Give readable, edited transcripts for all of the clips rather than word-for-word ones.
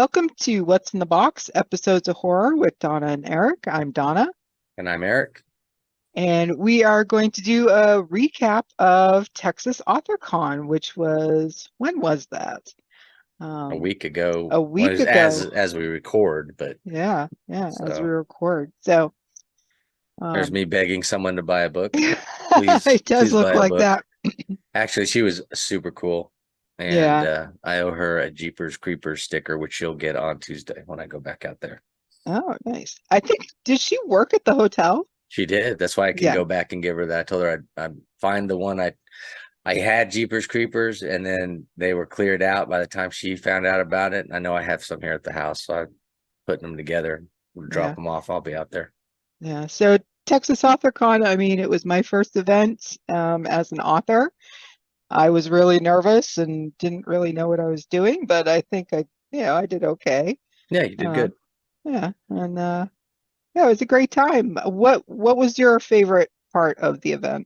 Welcome to What's in the Box, episodes of horror with Donna and Eric. I'm Donna, And I'm Eric. and we are going to do a recap of Texas AuthorCon, which was, when was that? A Um, week ago, a well, week as ago. as we record, but Yeah, as we so record. So, there's um, me begging someone to buy a book. it does Please look buy a like book. that. Actually, she was super cool, and Yeah. I owe her a Jeepers Creepers sticker, which she'll get on Tuesday when I go back out there. Oh, nice. I think, did she work at the hotel? She did. That's why I can Yeah. go back and give her that. I told her I'd find the one I had Jeepers Creepers, and then they were cleared out by the time she found out about it. I know I have some here at the house, so I'm putting them together. We'll drop Yeah. them off. I'll be out there. Yeah. So Texas AuthorCon, I mean, it was my first event as an author. I was really nervous and didn't really know what I was doing, but I think I did okay. Yeah, you did Uh, good. yeah, and yeah, it was a great time. What was your favorite part of the event?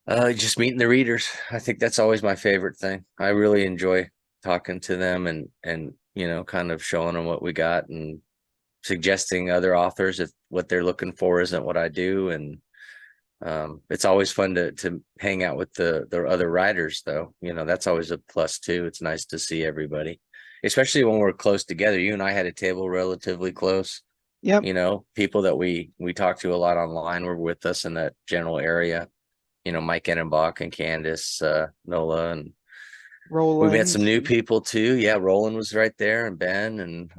Just meeting the readers. I think that's always my favorite thing. I really enjoy talking to them and kind of showing them what we got and suggesting other authors if what they're looking for isn't what I do. And it's always fun to hang out with the other writers, though. That's always a plus too. It's nice to see everybody, especially when we're close together. You and I had a table relatively close. Yep, People that we talk to a lot online were with us in that general area. Mike Enenbach and Candace, Nola, and we met Roland. some new people too. Yeah, Roland was right there and Ben, and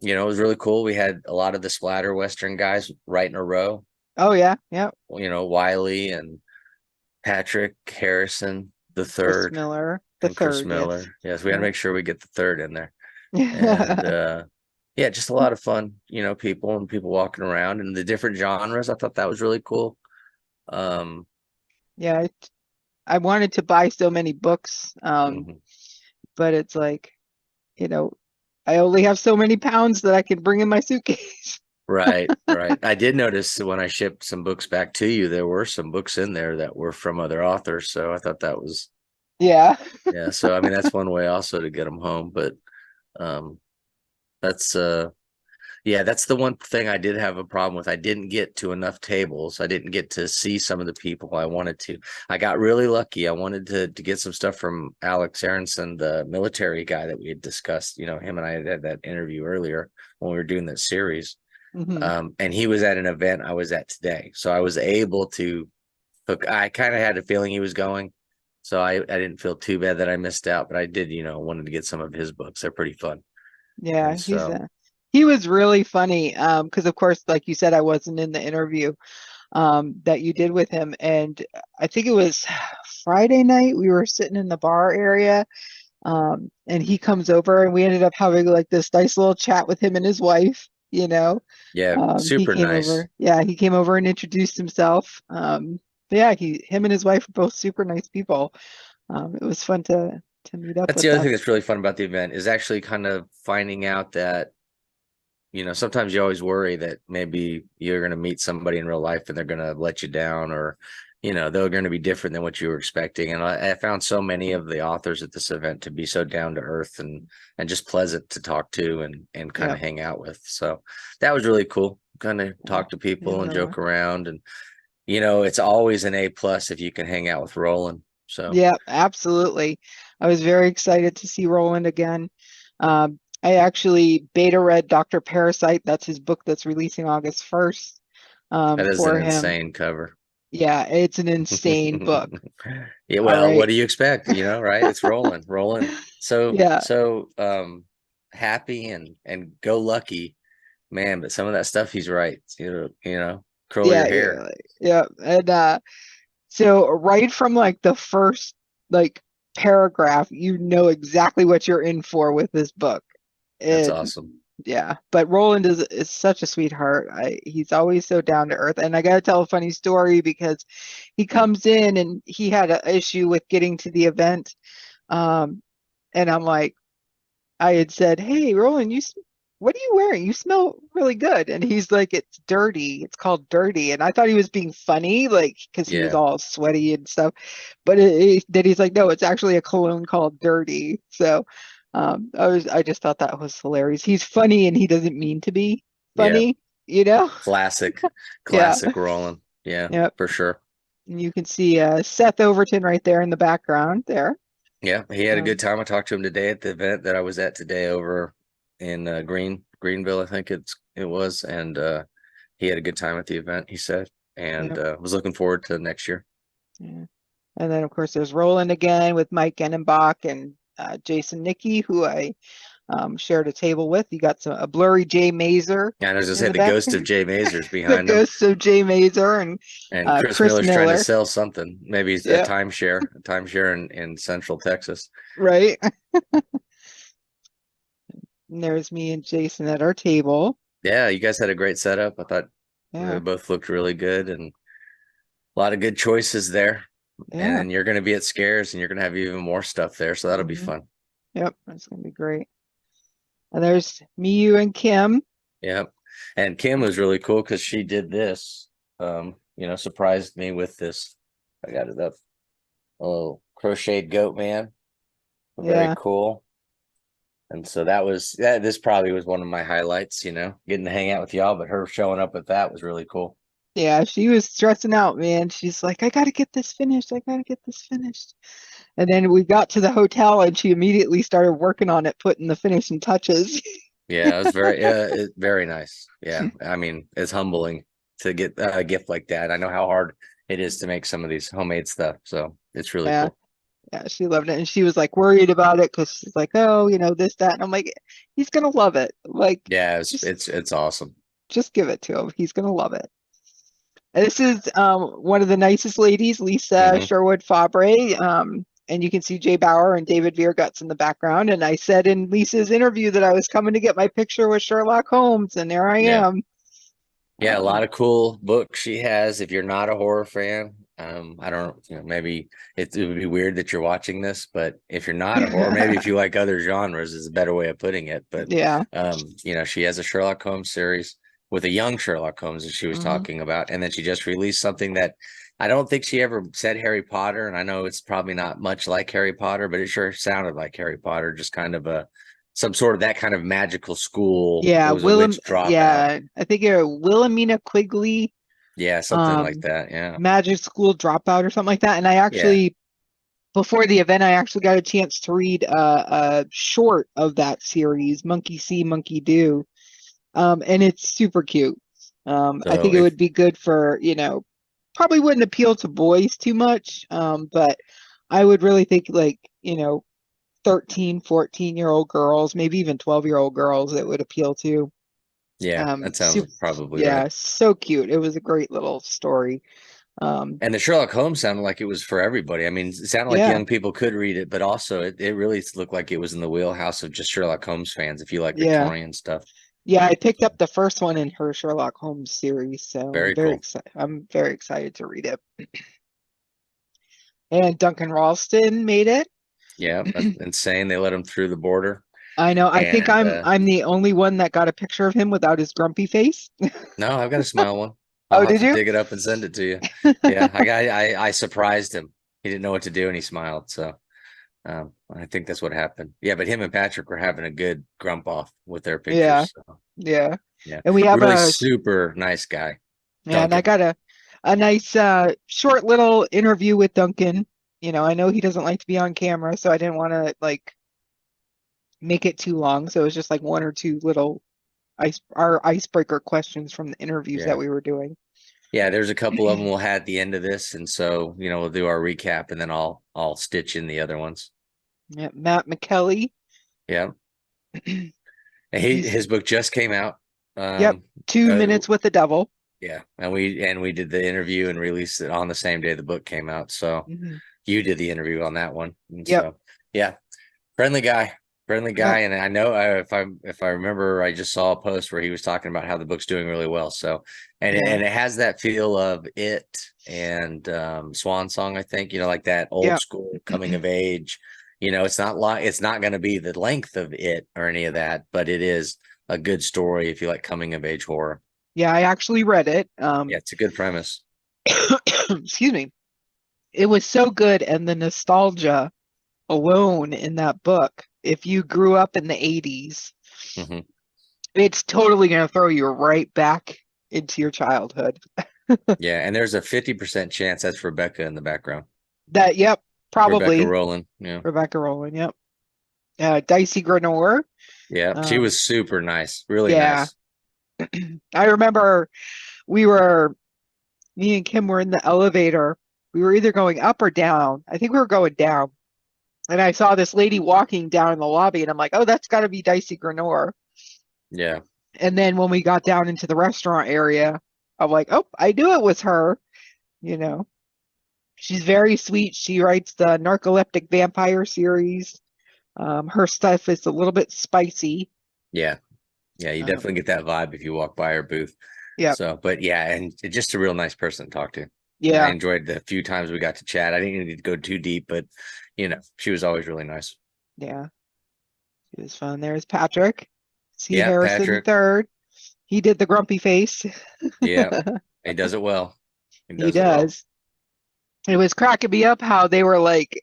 it was really cool. We had a lot of the splatter Western guys right in a row. Oh yeah, yeah. Wiley and Patrick Harrison the Chris third Miller, the and Chris third, yes. Miller. Yes, we got to Yeah. make sure we get the third in there. And yeah, just a lot of fun, people and people walking around and the different genres. I thought that was really cool. Um, Yeah, I wanted to buy so many books, mhm. but it's like, you know, I only have so many pounds that I can bring in my suitcase. Right, right. I did notice when I shipped some books back to you, there were some books in there that were from other authors. So I thought that was, Yeah. yeah. So I mean, that's one way also to get them home. But um, that's yeah, that's the one thing I did have a problem with. I didn't get to enough tables. I didn't get to see some of the people I wanted to. I got really lucky. I wanted to get some stuff from Alex Aronson, the military guy that we had discussed. Him and I had that interview earlier when we were doing that series. Hmm. And he was at an event I was at today. So I was able to hook. I kind of had a feeling he was going. So I didn't feel too bad that I missed out, but I did, wanted to get some of his books. They're pretty fun. Yeah, And so, he was really funny. Because of course, like you said, I wasn't in the interview that you did with him, and I think it was Friday night. We were sitting in the bar area, and he comes over, and we ended up having like this nice little chat with him and his wife. yeah, He super came nice. over. Yeah, he came over and introduced himself. But yeah, him and his wife are both super nice people. It was fun to meet up That's the with other them. thing that's really fun about the event is actually kind of finding out that, sometimes you always worry that maybe you're going to meet somebody in real life and they're going to let you down or, they're going to be different than what you were expecting. And I found so many of the authors at this event to be so down to earth and just pleasant to talk to and kind Yeah, of hang out with. So that was really cool. Kind of yeah, talk to yeah, people and no. joke around. And, it's always an A plus if you can hang out with Roland. So Yeah, absolutely. I was very excited to see Roland again. I actually beta read Dr. Parasite. That's his book that's releasing August 1st, that is an for him. insane cover. Yeah, it's an insane book. Yeah, All well, what right. do you expect? Right? It's rolling. So Yeah, so happy and go lucky, man. But some of that stuff he's right. Curl your yeah, yeah, hair. yeah. And so right from like the first like paragraph, you know exactly what you're in for with this book. That's And awesome. yeah, but Roland is such a sweetheart. He's always so down to earth. And I gotta tell a funny story because he comes in and he had an issue with getting to the event. Um, and I'm like, I had said, "Hey, Roland, what are you wearing? You smell really good." And he's like, "It's dirty. It's called dirty." And I thought he was being funny, like because he was Yeah. all sweaty and stuff. But then he's like, "No, it's actually a cologne called Dirty." So, I just thought that was hilarious. He's funny and he doesn't mean to be Yeah, funny, you know? classic, Yeah. classic Roland. Yeah, Yep. for sure. And you can see Seth Overton right there in the background there. Yeah, he had a good Um, time. I talked to him today at the event that I was at today over in Greenville, I think it was, and he had a good time at the event, he said, and yep. was looking forward to next year. Yeah. And then of course there's Roland again with Mike Genenbach and Jason Nicky, who I shared a table with. You got a blurry Jay Mazer And I was just in had the the back, ghost of Jay Mazers the behind him, ghost of Jay Mazer and and Chris Chris Miller's trying to Miller. sell something, maybe Yeah, a timeshare in Central Texas. right. And there's me and Jason at our table. Yeah, you guys had a great setup. I thought they Yeah, both looked really good and a lot of good choices there. yeah. And you're going to be at Scares and you're going to have even more stuff there. So that'll be Hmm. fun. Yep, that's gonna be great. And there's me, you, and Kim. Yeah. And Kim was really cool because she did this, surprised me with this. I got it up. Oh, crocheted goat man. Very Yeah, cool. And so this probably was one of my highlights, getting to hang out with y'all, but her showing up with that was really cool. yeah. She was stressing out, man. She's like, I gotta get this finished. I gotta get this finished. And then we got to the hotel, and she immediately started working on it, putting the finishing touches. Yeah, it was very nice. Yeah. I mean, it's humbling to get a gift like that. I know how hard it is to make some of these homemade stuff. So it's really Yeah, cool. yeah. She loved it, and she was like worried about it because she's like, oh, this, that, and I'm like, he's gonna love it. Like, Yeah, just it's awesome. just give it to him. He's gonna love it. This is one of the nicest ladies, Lisa Hmm. Sherwood Fabre. And you can see Jay Bauer and David Viergutz in the background. And I said in Lisa's interview that I was coming to get my picture with Sherlock Holmes, and there I Yeah. am. Yeah, a lot of cool books she has. If you're not a horror fan, I don't, maybe it would be weird that you're watching this, but if you're not a horror, maybe if you like other genres is a better way of putting it. But Yeah. she has a Sherlock Holmes series with a young Sherlock Holmes that she was Hmm. talking about, and then she just released something that I don't think she ever said Harry Potter, and I know it's probably not much like Harry Potter, but it sure sounded like Harry Potter, just kind of some sort of that kind of magical school. It Yeah. was a witch dropout. Yeah. I think you're Wilhelmina Quigley, Yeah, something like um, that. Yeah. Magic School Dropout or something like that. And I Yeah. actually, before the event, I actually got a chance to read a short of that series, Monkey See, Monkey Do. And it's super cute. I So think it if would be good for, probably wouldn't appeal to boys too much. But I would really think like, 13, 14-year-old girls, maybe even 12-year-old girls that would appeal to. Yeah, that sounds Super, probably right. yeah, so cute. It was a great little story. Um, And the Sherlock Holmes sounded like it was for everybody. I mean, it sounded like yeah, young people could read it, but also it really looked like it was in the wheelhouse of just Sherlock Holmes fans if you like yeah, Victorian stuff. yeah. I picked up the first one in her Sherlock Holmes series, so I'm Very very cool. excited. I'm very excited to read it. And Duncan Ralston made it. Yeah, that's insane. They let him through the border. I know. I think And I'm the only one that got a picture of him without his grumpy face. no, I've got a smile one. I'll Oh, have did to you? dig it up and send it to you. Yeah, I surprised him. He didn't know what to do and he smiled. So I think that's what happened. Yeah, but him and Patrick were having a good grump off with their Yeah, pictures. So yeah. yeah, And we have really super nice guy, yeah, and I Duncan. got a nice short little interview with Duncan. I know he doesn't like to be on camera, so I didn't want to like make it too long. So it was just like one or two little our icebreaker questions from the interviews that Yeah. we were doing. Yeah, there's a couple of them we'll have at the end of this, and so we'll do our recap, and then I'll stitch in the other ones. Yeah, Matt McKelly. Yeah, and He's his book just came out. Yep, Um, 2 minutes with the devil. yeah, and we did the interview and released it on the same day the book came out. So Hmm. you did the interview on that one, and Yep, so yeah, friendly guy, friendly yep, guy, and I know if I remember, I just saw a post where he was talking about how the book's doing really well. So yeah, and it has that feel of it and Swan Song, I think, like that old yep. school coming of age. It's not going to be the length of it or any of that, but it is a good story if you like coming of age horror. Yeah, I actually read it. Yeah, it's a good premise. Excuse me. It was so good, and the nostalgia alone in that book if you grew up in the 80s, Hmm. it's totally going to throw you right back into your childhood. Yeah, and there's a 50% chance that's Rebecca in the background. That, yep, Rebecca probably Rowland. Yeah. Rebecca Rowland. Yep. Dicey Grenor. Yeah. She Um, was super nice. Really yeah. nice. I remember we were, me and Kim were in the elevator. We were either going up or down. I think we were going down. And I saw this lady walking down in the lobby, and I'm like, oh, that's got to be Dicey Grenor. Yeah. And then when we got down into the restaurant area, I'm like, oh, I knew it was her. You know, she's very sweet. She writes the Narcoleptic Vampire series. Her stuff is a little bit spicy. Yeah. Yeah. You Um, definitely get that vibe if you walk by her booth. yeah, So, but yeah, and just a real nice person to talk to. I yeah, enjoyed the few times we got to chat. I didn't need to go too deep, but she was always really nice. yeah. It was fun. There's Patrick. C. Yeah, Harrison Patrick. third. He did the grumpy face. Yeah, he does it well. He He does it well. does. It was cracking me up how they were like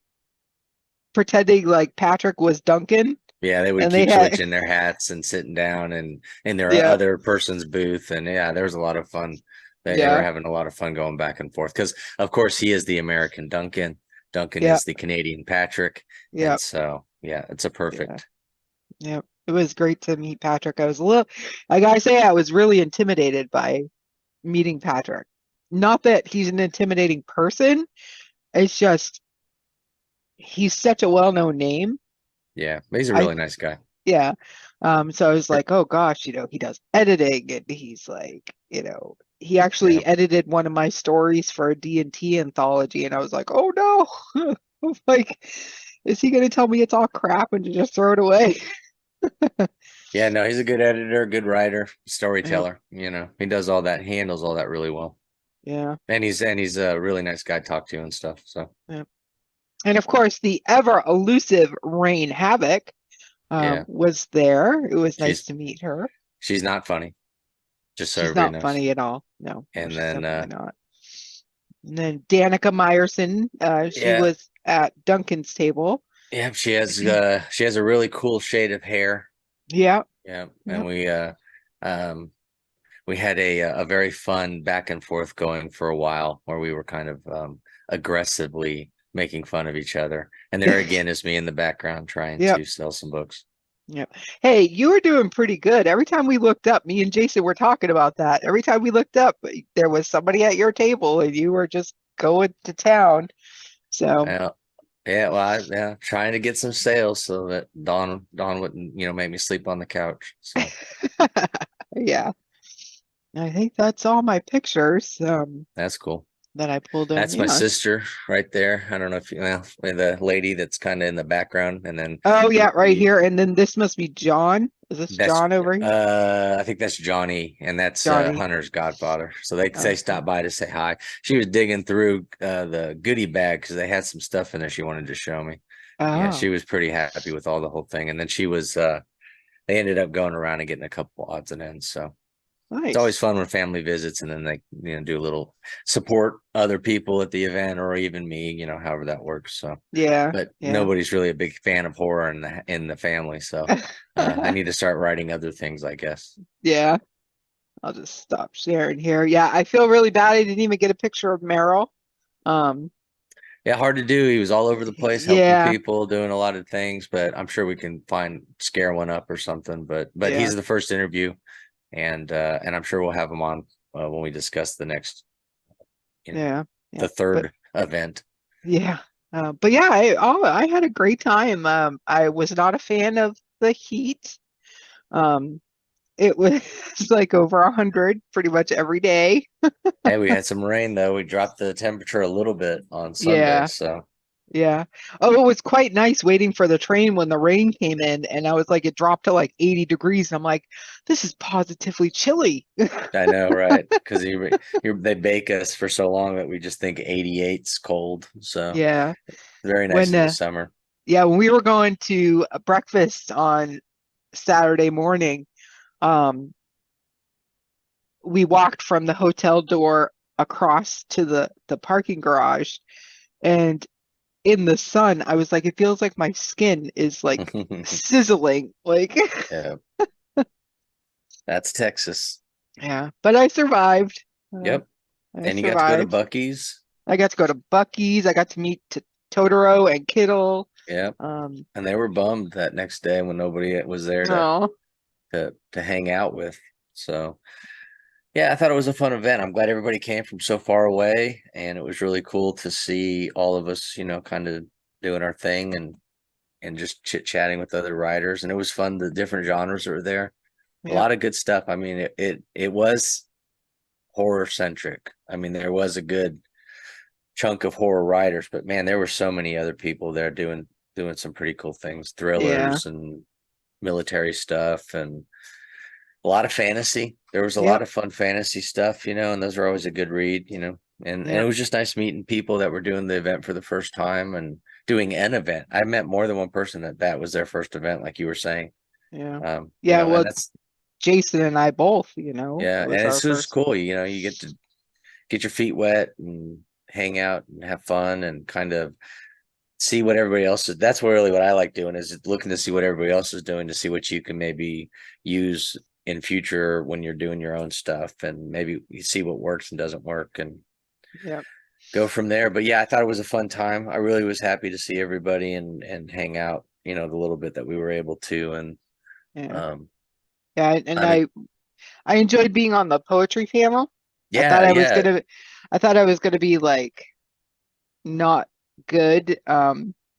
pretending like Patrick was Duncan, Yeah, they would and they keep had, switching their hats and sitting down and in their yeah, other person's booth. And yeah, there was a lot of fun. They were yeah, having a lot of fun going back and forth because, of course, he is the American Duncan. Duncan yeah, is the Canadian Patrick. yeah, And so, yeah, it's a yeah, perfect. yeah. It was great to meet Patrick. I was a little, I gotta say, I was really intimidated by meeting Patrick. Not that he's an intimidating person, it's just he's such a well-known name. Yeah, he's a I really nice guy. Yeah. So I was like, oh gosh, he does editing and he's like, he Yeah. actually edited one of my stories for a D&T anthology and I was like, oh no. I'm like, is he gonna tell me it's all crap and to just throw it away? Yeah, no, he's a good editor, good writer, Yeah, storyteller. He does all that, he handles all that really well. yeah, And he's a really nice guy to talk to and stuff. So yeah. And of course the ever elusive Rain Havoc yeah, was there. It was nice she's to meet her. she's not funny, just so She's everybody not knows. funny at all. No, no, And she's then definitely not. And then Danica Meyerson, she yeah, was at Duncan's table. yeah, she has a really cool shade of hair. Yeah, Yeah, and yep. um we had a very fun back and forth going for a while where we were kind of aggressively making fun of each other. And there again is me in the background trying Yep. to sell some books. Yep. Hey, you were doing pretty good. Every time we looked up, me and Jason were talking about that. Every time we looked up, there was somebody at your table and you were just going to town. So, Well, yeah, well, yeah, trying to get some sales so that Dawn wouldn't, make me sleep on the couch. So yeah, I think that's all my pictures that's cool. that I pulled in. That's my Yeah. sister right there. I don't know if the lady that's kind of in the background, and then Oh, yeah, right the here. And then this must be John. Is this that's John over here? I think that's Johnny, and that's Johnny. Hunter's godfather. So they Okay. stopped by to say hi. She was digging through the goodie bag because they had some stuff in there she wanted to show me. Yeah, Oh, she was pretty happy with all the whole thing, and then she was they ended up going around and getting a couple odds and ends. So it's always nice. fun when family visits and then they do a little support other people at the event or even me, however that works. So Yeah, but yeah. nobody's really a big fan of horror in the family. So I need to start writing other things, I guess. Yeah. I'll just stop sharing here. Yeah, I feel really bad. I didn't even get a picture of Meryl. Um, Yeah, hard to do. He was all over the place helping yeah, people, doing a lot of things, but I'm sure we can scare one up or something. But yeah, he's the first interview and I'm sure we'll have him on when we discuss the next, you know, yeah, yeah. the But third event. yeah, but yeah, I had a great time. I was not a fan of the heat. Um, it was like over 100 pretty much every day. Hey, we had some rain though. We dropped the temperature a little bit on Sunday, Yeah, so yeah. Oh, it was quite nice waiting for the train when the rain came in, and I was like, it dropped to like 80 degrees. And I'm like, this is positively chilly. I know, right? Because they bake us for so long that we just think 88's cold. So Yeah. very nice When in the summer. Yeah, when we were going to a breakfast on Saturday morning, um, we walked from the hotel door across to the parking garage, and in the sun, I was like, it feels like my skin is like sizzling. Like, Yeah, that's Texas. yeah, but I survived. Uh, Yep. I And you got to go to survived. Bucky's. I got to go to Bucky's. I got to meet Totoro and Kittle. Yep. Um, And they were bummed that next day when nobody was there oh, to hang out with. So yeah, I thought it was a fun event. I'm glad everybody came from so far away, and it was really cool to see all of us, kind of doing our thing and just chit chatting with other writers. And it was fun. The different genres that were there, a yeah, lot of good stuff. I mean, it was horror centric. I mean, there was a good chunk of horror writers, but man, there were so many other people there doing some pretty cool things, yeah, thrillers and military stuff and a lot of fantasy. There was a lot yep, of fun fantasy stuff, and those are always a good read, and it yep, was just nice meeting people that were doing the event for the first time and doing an event. I met more than one person that was their first event, like you were saying. yeah, yeah. And Well, that's Jason and I both, it yeah, and was our it's just first. cool. You get to get your feet wet and hang out and have fun and kind of see what everybody else is. That's really what I like doing is looking to see what everybody else is doing to see what you can maybe use in future when you're doing your own stuff and maybe you see what works and doesn't work and Yep, go from there. But yeah, I thought it was a fun time. I really was happy to see everybody and hang out, the little bit that we were able to. And yeah, um yeah. And I mean, I enjoyed being on the poetry panel. I thought yeah, I was yeah. gonna, I thought I was gonna be like not good.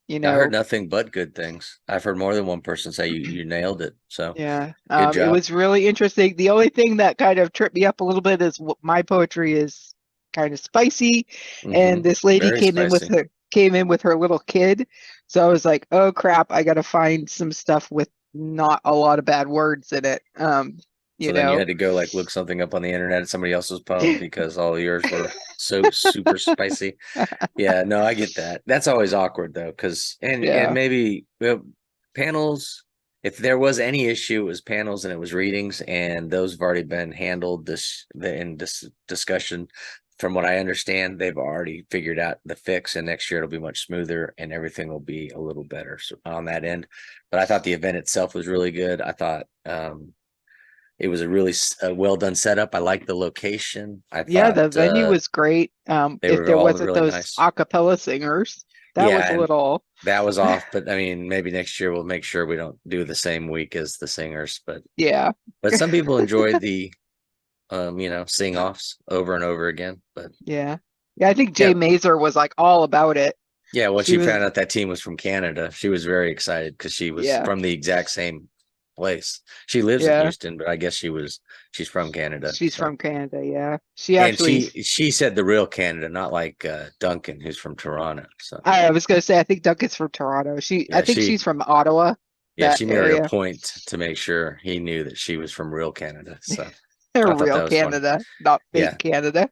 You I heard know, nothing but good things. I've heard more than one person say you nailed it. So yeah. good It job. was really interesting. The only thing that kind of tripped me up a little bit is my poetry is kind of spicy, and this lady Very spicy. came in with her little kid. So I was like, oh crap, I gotta find some stuff with not a lot of bad words in it. You So then you know. had to go like look something up on the internet at somebody else's poem because all yours were so super spicy. Yeah, no, I get that. That's always awkward though, because and Yeah. maybe panels. If there was any issue, it was panels and it was readings, and those have already been handled in this discussion. From what I understand, they've already figured out the fix, and next year it'll be much smoother and everything will be a little better on that end. But I thought the event itself was really good. I thought it was a really well done setup. I liked the location. I Yeah, thought the venue was great. they If were there all wasn't really those nice. a cappella singers, that was Yeah, a and little, that was off, but I mean, maybe next year we'll make sure we don't do the same week as the singers. yeah, But some people enjoy the sing offs over and over again. But yeah. Yeah, I think Jay yeah, Mazer was like all about it. yeah. When She she was, found out that team was from Canada, she was very excited because she was yeah, from the exact same place. She lives in yeah. Houston, but I guess she's from Canada. She's So from Canada, yeah. She and actually, she said the real Canada, not like Duncan, who's from Toronto. So I was gonna say, I think Duncan's from Toronto. I yeah, think she's from Ottawa, yeah, that she made it a area. point to make sure he knew that she was from real Canada. So I thought Real that was funny. Canada, not fake Yeah. Canada.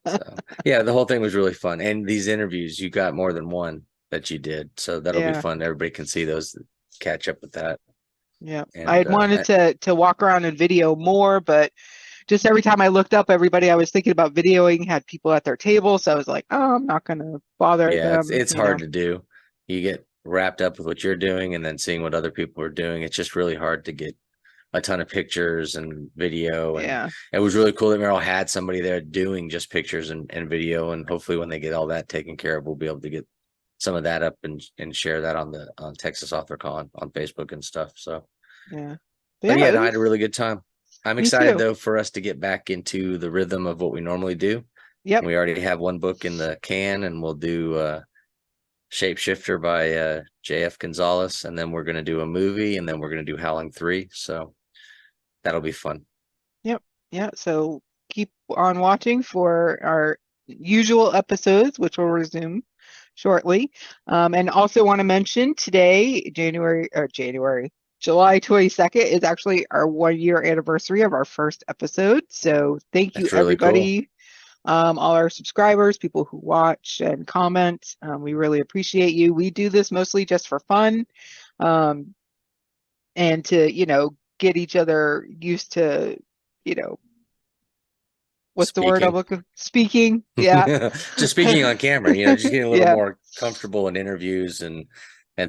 So yeah, the whole thing was really fun. And these interviews, you got more than one that you did. So that'll be Yeah, fun. Everybody can see those, catch up with that. yeah. I And had wanted to walk around and video more, but just every time I looked up, everybody I was thinking about videoing had people at their table. So I was like, oh, I'm not gonna bother yeah, them, it's hard to do. You get wrapped up with what you're doing and then seeing what other people are doing. It's just really hard to get a ton of pictures and video. And Yeah, it was really cool that Merrill had somebody there doing just pictures and video. And hopefully when they get all that taken care of, we'll be able to get some of that up and share that on Texas Author Con on Facebook and stuff. So yeah. but Yeah, yeah, it no, I had a was really good time. I'm me excited too. though for us to get back into the rhythm of what we normally do. Yep. We already have one book in the can and we'll do Shapeshifter by JF Gonzalez, and then we're gonna do a movie, and then we're gonna do Howling 3. So that'll be fun. Yep. Yeah. So keep on watching for our usual episodes, which will resume shortly. And also want to mention today, July 22nd is actually our 1 year anniversary of our first episode. So thank you That's really cool. everybody, all our subscribers, people who watch and comment. We really appreciate you. We do this mostly just for fun. Um, and to, get each other used to, you know, what's the word I'm looking? Speaking. Yeah. Just speaking on camera, just getting a little Yeah. more comfortable in interviews and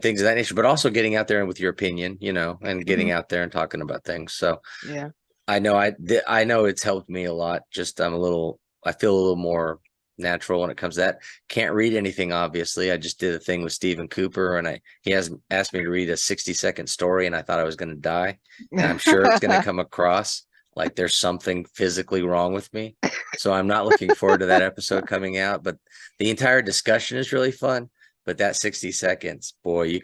things of that nature, but also getting out there with your opinion, and getting out there and talking about things. So Yeah. I know it's helped me a lot. Just I feel a little more natural when it comes to that. Can't read anything, obviously. I just did a thing with Stephen Cooper, and he has asked me to read a 60-second story, and I thought I was going to die. And I'm sure it's going to come across like there's something physically wrong with me. So I'm not looking forward to that episode coming out. But the entire discussion is really fun. But that 60 seconds, boy,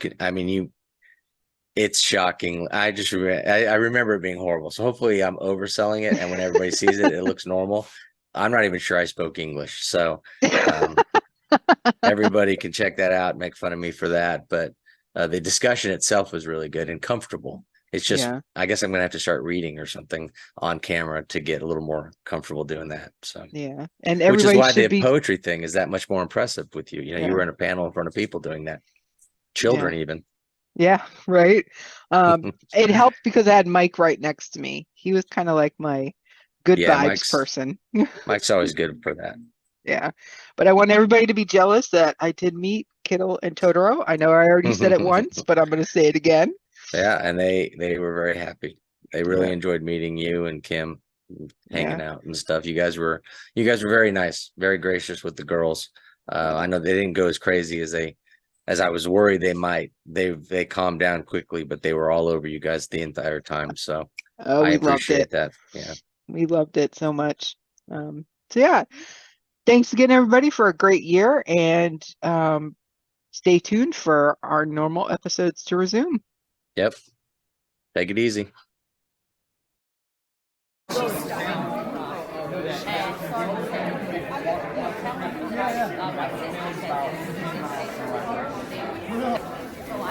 it's shocking. I remember it being horrible. So hopefully I'm overselling it, and when everybody sees it, it looks normal. I'm not even sure I spoke English, so everybody can check that out and make fun of me for that. But the discussion itself was really good and comfortable. It's just, I guess I'm gonna have to start reading or something on camera to get a little more comfortable doing that. So yeah, and which is everybody why should the be. poetry thing is that much more impressive with you. You were in a panel in front of people doing that, children even. Yeah, right. It helped because I had Mike right next to me. He was kind of like my good vibes person. Mike's always good for that. Yeah, but I want everybody to be jealous that I did meet Kittle and Totoro. I know I already said it once, but I'm going to say it again. Yeah, and they were very happy. They really enjoyed meeting you and Kim, hanging out and stuff. You guys were very nice, very gracious with the girls. I know they didn't go as crazy as I was worried they might. They calmed down quickly, but they were all over you guys the entire time. So I appreciate that. Yeah, we loved it so much. So yeah, thanks again, everybody, for a great year, and stay tuned for our normal episodes to resume. Yep. Take it easy.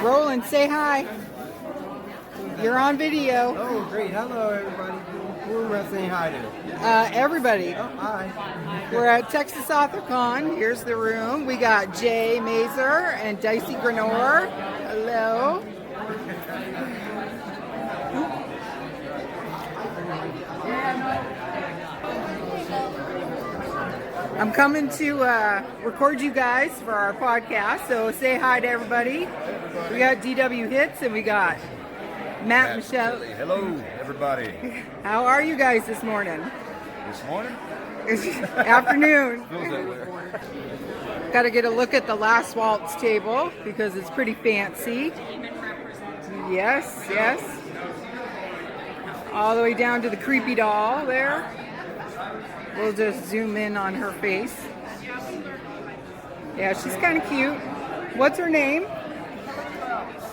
Roland, say hi. You're on video. Oh, great. Hello, everybody. Who am I saying hi to? Everybody. Oh, hi. We're at Texas AuthorCon. Here's the room. We got Jay Mazer and Dicey Grenor. Hello. I'm coming to record you guys for our podcast, so say hi to everybody. We got DW Hits and we got Matt Michelle. Hello, everybody. How are you guys this morning? This morning? Afternoon. Feels that way. Got to get a look at the last waltz table because it's pretty fancy. Yes, yes. All the way down to the creepy doll there. We'll just zoom in on her face. Yeah, she's kind of cute. What's her name?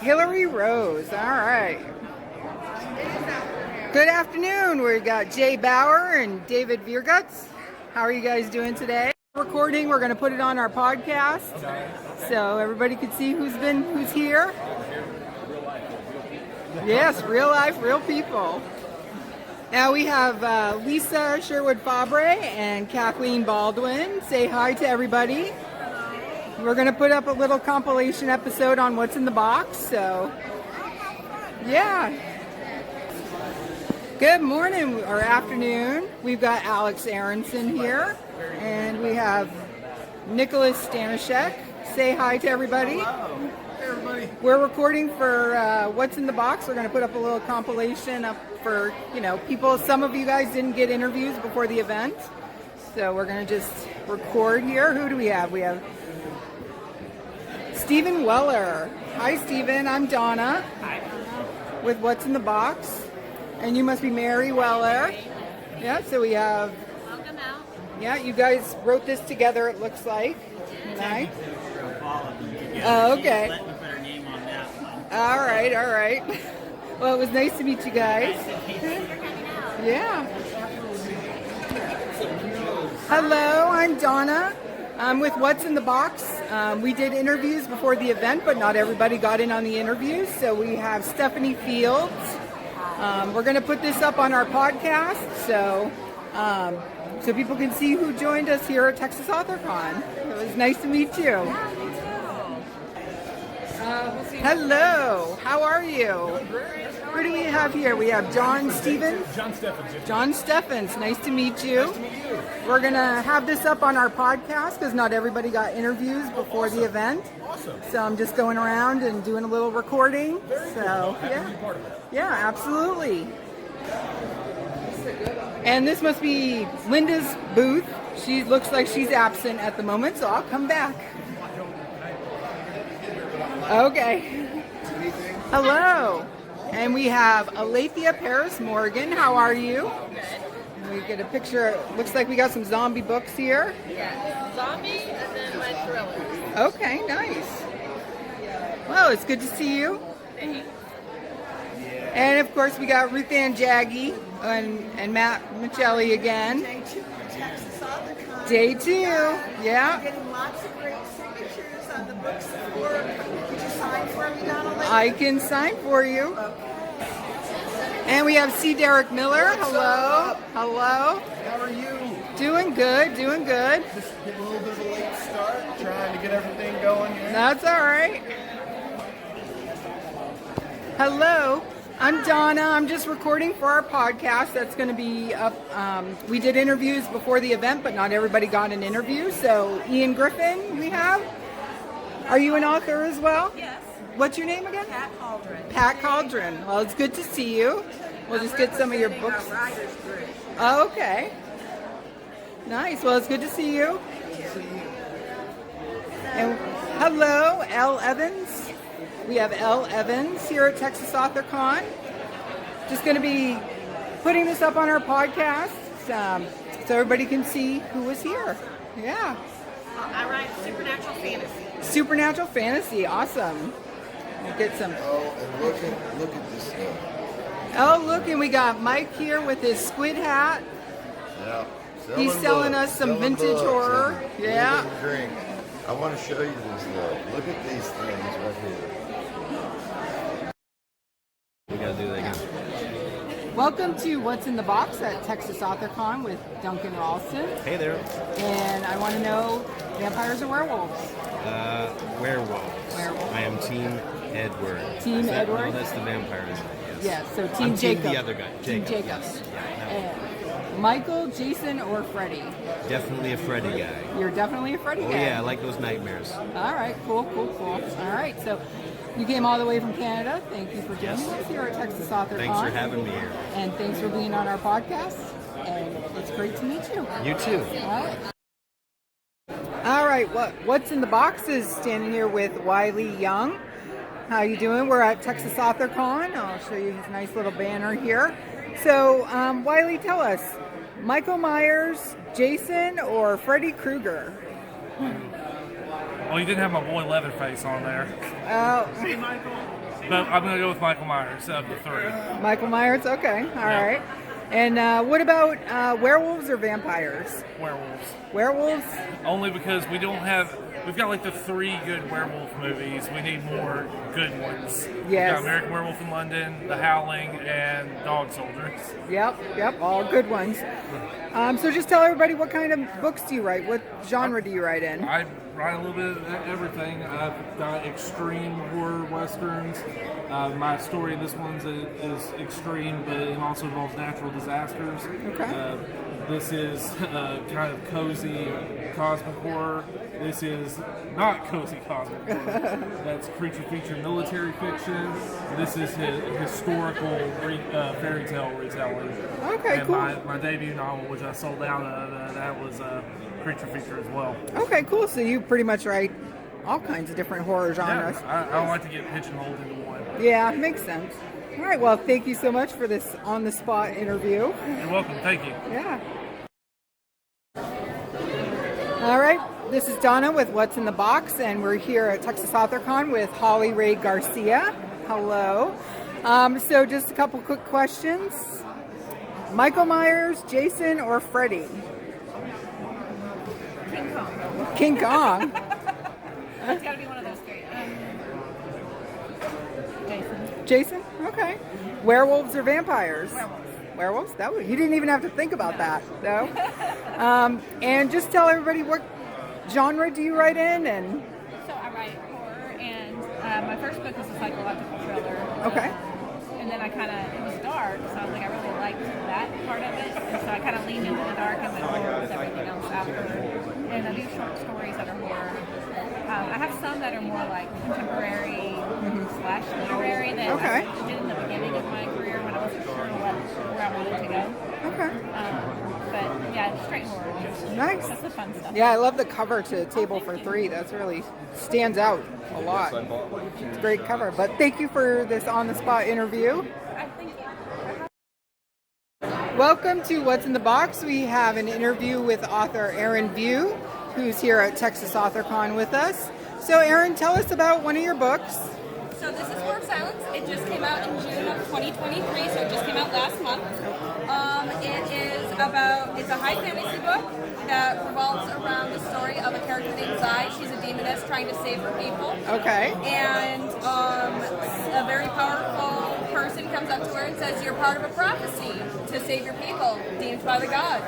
Hillary Rose. All right. Good afternoon. We got Jay Bauer and David Viergutz. How are you guys doing today? Recording. We're going to put it on our podcast so everybody can see who's here. Yes, real life, real people. Now we have Lisa Sherwood-Fabre and Kathleen Baldwin. Say hi to everybody. We're going to put up a little compilation episode on what's in the box. So, yeah. Good morning or afternoon. We've got Alex Aronson here. And we have Nicholas Stanishek. Say hi to everybody. Hello. Hey, everybody. We're recording for what's in the box. We're going to put up a little compilation up for, people. Some of you guys didn't get interviews before the event. So we're going to just record here. Who do we have? We have Stephen Weller. Hi, Stephen. I'm Donna. Hi. With What's in the Box. And you must be Mary Weller. Yeah, so we have... Welcome out. Yeah, you guys wrote this together, it looks like. Nice. Oh, okay. Let me put her name on that one. All right. Well, it was nice to meet you guys. Yeah. Hello, I'm Donna. I'm with What's in the Box. We did interviews before the event, but not everybody got in on the interviews. So we have Stephanie Fields. We're going to put this up on our podcast, so people can see who joined us here at Texas AuthorCon. It was nice to meet you. Hello, how are you? Who do we have here? We have John Stevens. John Steffens. John Steffens, nice to meet you. Nice to meet you. We're going to have this up on our podcast because not everybody got interviews before the event. Awesome. So I'm just going around and doing a little recording. Very cool. Happy to be part of it. Yeah, absolutely. And this must be Linda's booth. She looks like she's absent at the moment, so I'll come back. Okay. Hello. And we have Alethea Paris Morgan. How are you? Good. We get a picture. Looks like we got some zombie books here. Yeah, zombie and then my thrillers. Okay, nice. Well, it's good to see you. And of course, we got Ruth Ann Jaggy and Matt Michelli again. Day 2 for Texas AuthorCon. Day 2, yeah. Getting lots of great signatures on the books. Could you sign for me, Donna? I can sign for you. And we have C. Derek Miller. Hello. Hello. How are you? Doing good, doing good. Just getting a little bit of a late start, trying to get everything going here. That's all right. Hello. I'm Donna. I'm just recording for our podcast that's going to be up. We did interviews before the event, but not everybody got an interview. So Ian Griffin we have. Are you an author as well? Yes. What's your name again? Pat Aldrin. Pat Cauldron. Well, it's good to see you. We'll just get some of your books. Our writers group. Oh, okay. Nice. Well, it's good to see you. And hello, Elle Evans. We have Elle Evans here at Texas AuthorCon. Just going to be putting this up on our podcast so everybody can see who was here. Yeah. I write supernatural fantasy. Supernatural fantasy. Awesome. We'll get some. Oh, and look at this stuff. Oh, look, and we got Mike here with his squid hat. Yeah. He's selling us some selling vintage books horror. and Yeah. food and drink. I want to show you this though. Look at these things right here. We gotta do that again. Welcome to What's in the Box at Texas AuthorCon with Duncan Ralston. Hey there. And I want to know, vampires or werewolves? Werewolves. Werewolves. I am Team Edward. Team Is that, Edward? No, that's the vampires. Yes. Yes, so Team I'm Jacob. Team the other guy. Team Jacob. Jacob. Yes. Yeah, And Michael, Jason, or Freddy? no. Definitely a Freddy guy. You're definitely a Freddy Oh guy. yeah, I like those nightmares. All right, cool. All right, so you came all the way from Canada. Thank you for joining Yes. us here at Texas AuthorCon. Thanks for having me here. And thanks for being on our podcast. And it's great to meet you. You too. All right. What's in the box is standing here with Wiley Young. How you doing? We're at Texas AuthorCon. I'll show you his nice little banner here. So, Wiley, tell us, Michael Myers, Jason, or Freddy Krueger? Well, you didn't have my boy Leatherface on there, Oh, but I'm gonna go with Michael Myers of the three. Michael Myers. Okay. All right. And what about werewolves or vampires? Werewolves. Werewolves. Only because we've got like the 3 good werewolf movies. We need more good ones. Yes. We got American Werewolf in London, The Howling, and Dog Soldiers. Yep, all good ones. So just tell everybody, what kind of books do you write? What genre do you write in? I write a little bit of everything. I've got extreme horror westerns. My story in this one's is extreme, but it also involves natural disasters. Okay. This is kind of cozy cosmic horror. This is not cozy cosmic horror. That's creature feature military fiction. This is historical fairy tale retelling. Okay, and cool. My debut novel, which I sold out of, that was creature feature as well. Okay, cool. So you pretty much write all kinds of different horror genres. Yeah, I don't like to get pigeonholed into one. Yeah, makes sense. All right, well, thank you so much for this on-the-spot interview. You're welcome. Thank you. Yeah. All right, this is Donna with What's in the Box, and we're here at Texas AuthorCon with Holly Ray Garcia. Hello. So just a couple quick questions. Michael Myers, Jason, or Freddy? King Kong. King Kong. It's got to be one of those 3. Jason. Jason? Okay. Werewolves or vampires? Werewolves. Werewolves? You didn't even have to think about that, no? And just tell everybody, what genre do you write in? And So I write horror, and my first book is a psychological thriller. okay. And and then it was dark, so I was like, I really liked that part of it, and so I kind of leaned into the dark and went forward with everything else after. And I do short stories that are more, I have some that are more like contemporary slash literary that I did in the beginning of my career when I wasn't sure where I wanted to go. Okay. But yeah, straight horror. Nice. That's the fun stuff. Yeah, I love the cover to Table for Three. That's really stands out a lot. It's a great cover. But thank you for this on-the-spot interview. Thank you. Welcome to What's in the Box. We have an interview with author Erin View, who's here at Texas AuthorCon with us. So Erin, tell us about one of your books. So this is War of Silence. It just came out in June of 2023, so it just came out last month. It's a high fantasy book that revolves around the story of a character named Zai. She's a demoness trying to save her people. Okay. And a very powerful person comes up to her and says, "You're part of a prophecy to save your people, deemed by the gods."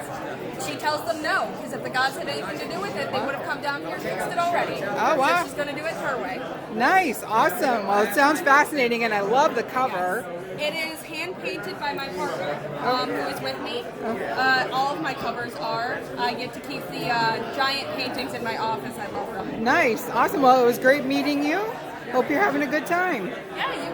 She tells them no, because if the gods had anything to do with it, they would have come down here and fixed it already. Oh, wow. So she's going to do it her way. Nice. Awesome. Well, it sounds fascinating, and I love the cover. It is hand-painted by my partner, who is with me. All of my covers are. I get to keep the giant paintings in my office. I love them. Nice. Awesome. Well, it was great meeting you. Hope you're having a good time. Yeah, you